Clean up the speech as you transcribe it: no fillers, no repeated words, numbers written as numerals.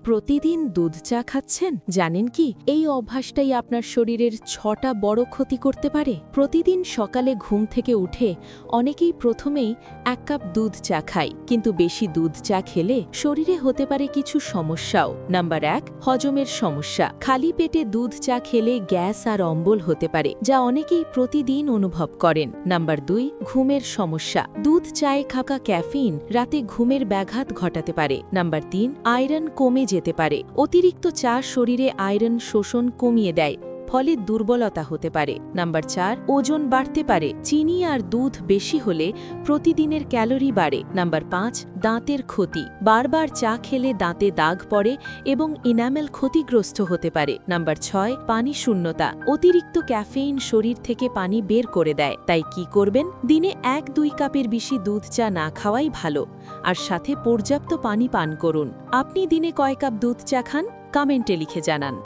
প্রতিদিন দুধ চা খাচ্ছেন? জানেন কি এই অভ্যাসটাই আপনার শরীরের ৬টা বড় ক্ষতি করতে পারে। প্রতিদিন সকালে ঘুম থেকে উঠে অনেকেই প্রথমেই ১ কাপ দুধ চা খায়, কিন্তু বেশি দুধ চা খেলে শরীরে হতে পারে কিছু সমস্যাও। নাম্বার ১, হজমের সমস্যা। খালি পেটে দুধ চা খেলে গ্যাস আর অম্বল হতে পারে, যা অনেকেই প্রতিদিন অনুভব করেন। নাম্বার ২, ঘুমের সমস্যা। দুধ চায়ে থাকা ক্যাফিন রাতে ঘুমের ব্যাঘাত ঘটাতে পারে। নাম্বার ৩, আয়রন কমে যেতে পারে। অতিরিক্ত চা শরীরে আয়রন শোষণ কমিয়ে দেয়, ফলে দুর্বলতা হতে পারে। নাম্বার ৪, ওজন বাড়তে পারে। চিনি আর দুধ বেশি হলে প্রতিদিনের ক্যালোরি বাড়ে। নাম্বার ৫, দাঁতের ক্ষতি। বারবার চা খেলে দাঁতে দাগ পড়ে এবং ইনামেল ক্ষতিগ্রস্ত হতে পারে। নাম্বার ৬, পানি শূন্যতা। অতিরিক্ত ক্যাফেইন শরীর থেকে পানি বের করে দেয়। তাই কি করবেন? দিনে ১-২ কাপের বেশি দুধ চা না খাওয়াই ভালো, আর সাথে পর্যাপ্ত পানি পান করুন। আপনি দিনে কয় কাপ দুধ চা খান? কমেন্টে লিখে জানান।